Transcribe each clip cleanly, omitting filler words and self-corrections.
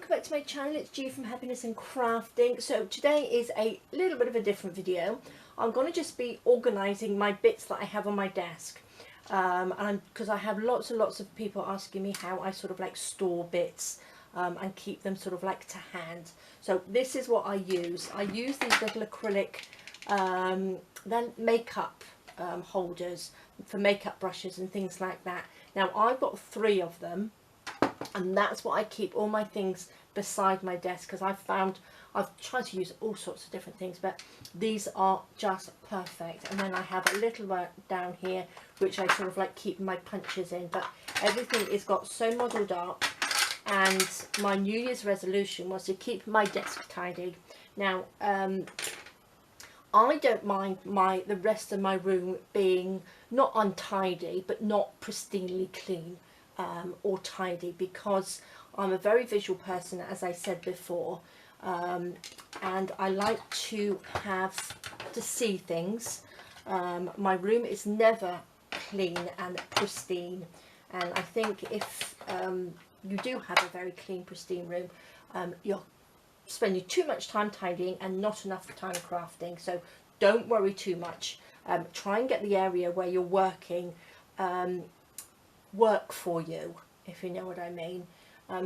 welcome back to my channel. It's G from Happiness and Crafting. So today is a little bit of a different video. I'm going to just be organising my bits that I have on my desk, and because I have lots and lots of people asking me how I sort of like store bits and keep them sort of like to hand. So this is what I use. I use these little acrylic then makeup holders for makeup brushes and things like that. Now I've got 3 of them, and that's what I keep all my things beside my desk, because I've tried to use all sorts of different things, but these are just perfect. And then I have a little one down here which I sort of like keep my punches in, but everything is got so modelled up. And my New Year's resolution was to keep my desk tidy. Now I don't mind the rest of my room being not untidy, but not pristinely clean or tidy, because I'm a very visual person, as I said before, and I like to see things. My room is never clean and pristine, and I think if you do have a very clean, pristine room, you're spending too much time tidying and not enough time crafting. So don't worry too much. Try and get the area where you're working work for you, if you know what I mean.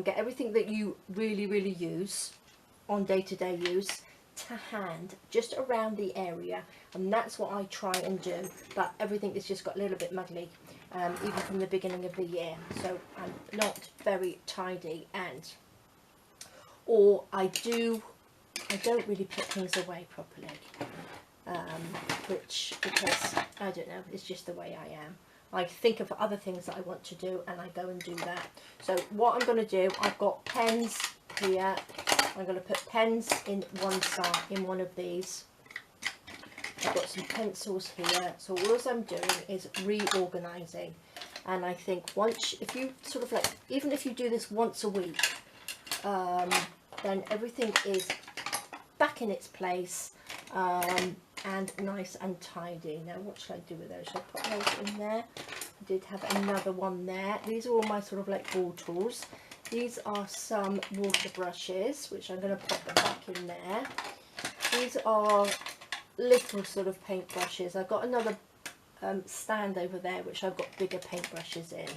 Get everything that you really use on day-to-day use to hand, just around the area, and that's what I try and do. But everything has just got a little bit muddly, even from the beginning of the year, so I'm not very tidy. Or I don't really put things away properly, because I don't know, it's just the way I am. I think of other things that I want to do and I go and do that. So what I'm going to do, I've got pens here. I'm going to put pens in one of these. I've got some pencils here. So all I'm doing is reorganising. And I think if you sort of like, even if you do this once a week, then everything is back in its place, and nice and tidy. Now what should I do with those? Should I put those in there? I did have another one there. These are all my sort of like ball tools. These are some water brushes, which I'm going to pop them back in there. These are little sort of paint brushes. I've got another stand over there which I've got bigger paint brushes in,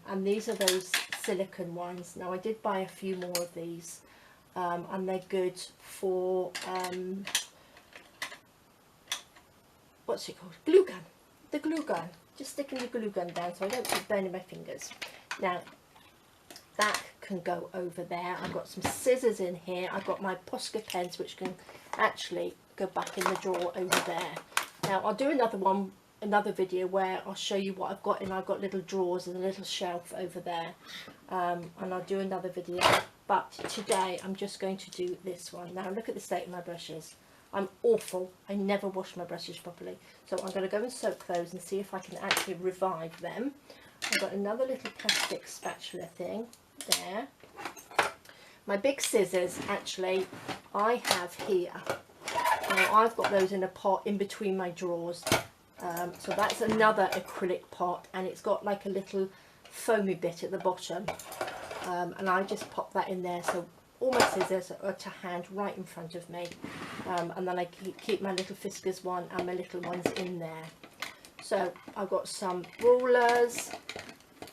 and these are those silicone ones. Now I did buy a few more of these, and they're good for what's it called? Glue gun. The glue gun. Just sticking the glue gun down so I don't keep burning my fingers. Now that can go over there. I've got some scissors in here. I've got my Posca pens which can actually go back in the drawer over there. Now I'll do another video where I'll show you what I've got in. I've got little drawers and a little shelf over there, and I'll do another video. But today I'm just going to do this one. Now look at the state of my brushes. I'm awful. I never wash my brushes properly. So I'm going to go and soak those and see if I can actually revive them. I've got another little plastic spatula thing there. My big scissors, actually, I have here. Now I've got those in a pot in between my drawers. So that's another acrylic pot, and it's got like a little foamy bit at the bottom. And I just pop that in there, so all my scissors are to hand right in front of me, and then I keep my little Fiskars one and my little ones in there. So I've got some rulers.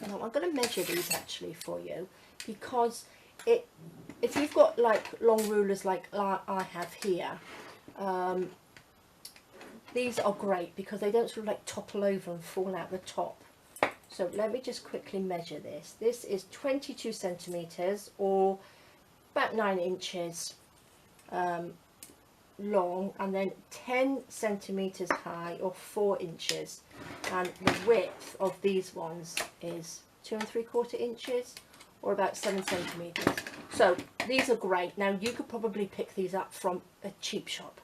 Now I'm going to measure these actually for you, because if you've got like long rulers like I have here, these are great because they don't sort of like topple over and fall out the top. So let me just quickly measure this. This is 22 centimetres, or about 9 inches long, and then 10 centimetres high, or 4 inches, and the width of these ones is 2 3/4 inches, or about 7 centimetres. So these are great. Now you could probably pick these up from a cheap shop,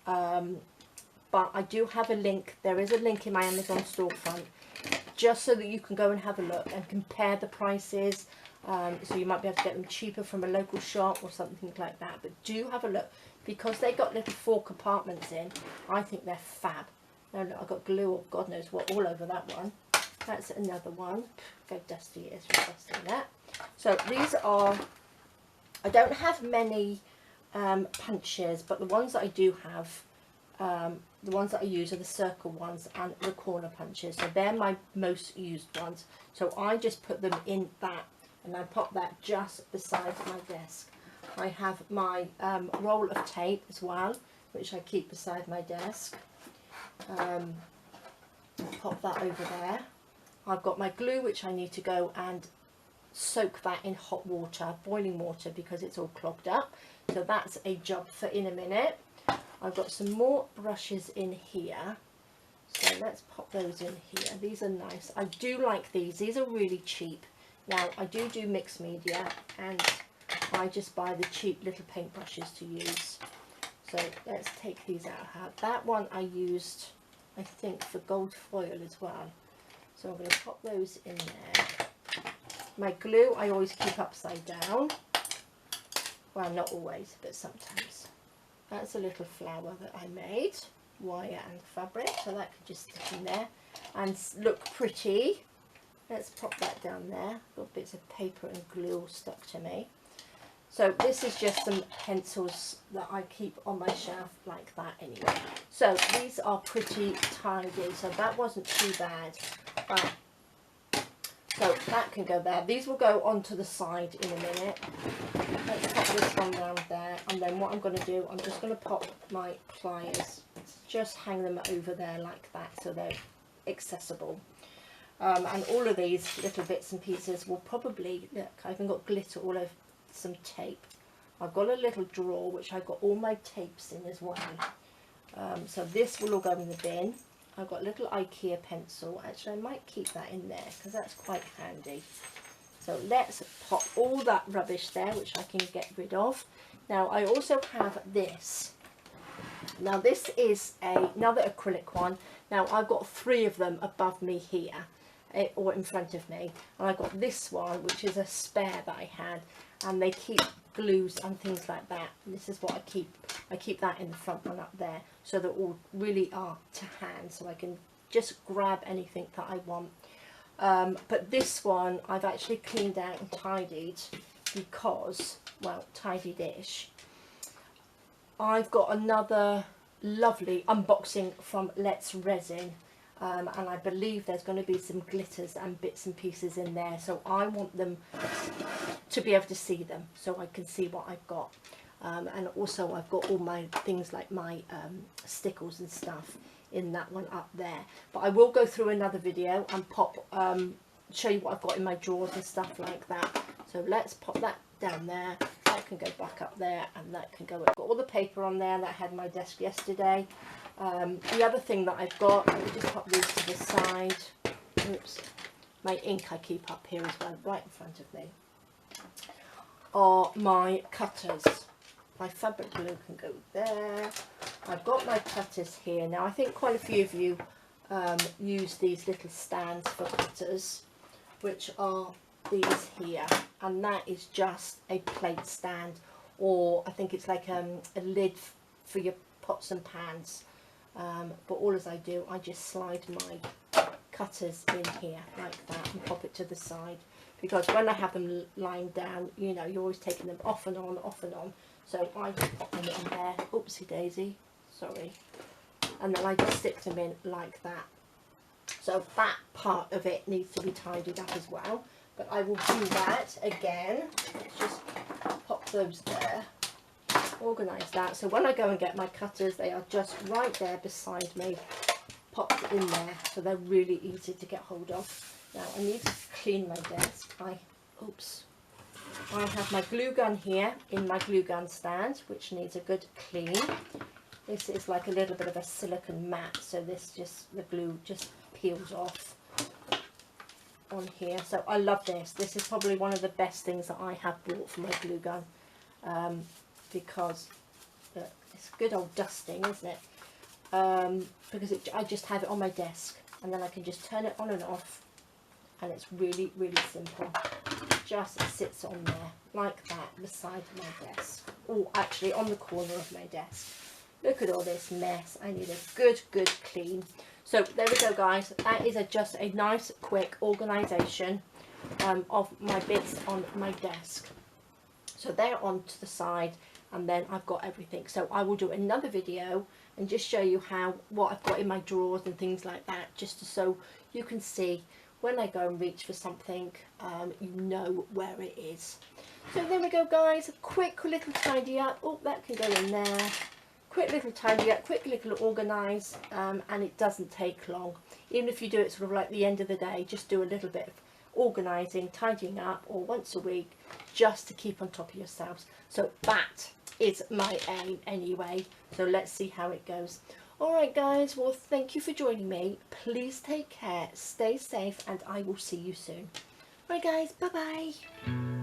but I do have a link. There is a link in my Amazon storefront, just so that you can go and have a look and compare the prices. So you might be able to get them cheaper from a local shop or something like that. But do have a look, because they got little 4 compartments in. I think they're fab. Now look, I've got glue, or God knows what, all over that one. That's another one. Go dusty, it is, for dusting that. So these are I don't have many punches, but the ones that I do have, the ones that I use are the circle ones and the corner punches, so they're my most used ones. So I just put them in that, and I pop that just beside my desk. I have my roll of tape as well, which I keep beside my desk. Pop that over there. I've got my glue, which I need to go and soak that in hot water, boiling water, because it's all clogged up. So that's a job for in a minute. I've got some more brushes in here, so let's pop those in here. These are nice. I do like these. These are really cheap. Now I do mixed media, and I just buy the cheap little paint brushes to use. So let's take these out. That one I used, I think, for gold foil as well. So I'm going to pop those in there. My glue I always keep upside down. Well, not always, but sometimes. That's a little flower that I made, wire and fabric, so that could just stick in there and look pretty. Let's pop that down there. Got bits of paper and glue all stuck to me. So this is just some pencils that I keep on my shelf like that anyway. So these are pretty tidy, so that wasn't too bad. So that can go there. These will go onto the side in a minute. Let's pop this one down there, and then what I'm going to do, I'm just going to pop my pliers, just hang them over there like that so they're accessible. And all of these little bits and pieces will probably, look, I've even got glitter all over some tape. I've got a little drawer which I've got all my tapes in as well. So this will all go in the bin. I've got a little IKEA pencil. Actually, I might keep that in there because that's quite handy. So let's pop all that rubbish there, which I can get rid of. Now I also have this. Now this is another acrylic one. Now I've got 3 of them above me here, or in front of me. And I've got this one, which is a spare that I had. And they keep glues and things like that. And this is what I keep. I keep that in the front one up there, so that all really are to hand, so I can just grab anything that I want. But this one I've actually cleaned out and tidied because, well, tidied-ish. I've got another lovely unboxing from Let's Resin, and I believe there's going to be some glitters and bits and pieces in there, so I want them to be able to see them so I can see what I've got. And also I've got all my things like my stickles and stuff in that one up there. But I will go through another video and show you what I've got in my drawers and stuff like that. So let's pop that down there. That can go back up there, and that can go. I've got all the paper on there that I had on my desk yesterday. The other thing that I've got, let me just pop these to the side. Oops. My ink I keep up here as well, right in front of me, are my cutters. My fabric glue can go there. I've got my cutters here. Now I think quite a few of you use these little stands for cutters, which are these here, and that is just a plate stand, or I think it's like a lid for your pots and pans. But all as I do, I just slide my cutters in here like that and pop it to the side, because when I have them lying down, you know, you're always taking them off and on, off and on. So I just pop them in there, oopsie daisy, sorry, and then I just stick them in like that. So that part of it needs to be tidied up as well, but I will do that again. Let's just pop those there, organise that. So when I go and get my cutters, they are just right there beside me, popped in there, so they're really easy to get hold of. Now I need to clean my desk. I have my glue gun here in my glue gun stand, which needs a good clean. This is like a little bit of a silicone mat, so the glue just peels off on here. So I love this. This is probably one of the best things that I have bought for my glue gun, because look, it's good old dusting, isn't it? Because I just have it on my desk, and then I can just turn it on and off, and it's really, really simple. Just sits on there like that beside my desk, or actually on the corner of my desk. Look at all this mess. I need a good clean. So there we go, guys. That is just a nice quick organisation of my bits on my desk. So they're on to the side, and then I've got everything. So I will do another video and just show you what I've got in my drawers and things like that, just so you can see when I go and reach for something, you know where it is. So there we go, guys. A quick little tidy up. Oh, that can go in there. Quick little tidy up, quick little organise, and it doesn't take long. Even if you do it sort of like the end of the day, just do a little bit of organising, tidying up, or once a week, just to keep on top of yourselves. So that is my aim anyway. So let's see how it goes. Alright guys, well thank you for joining me. Please take care, stay safe, and I will see you soon. Alright guys, bye bye.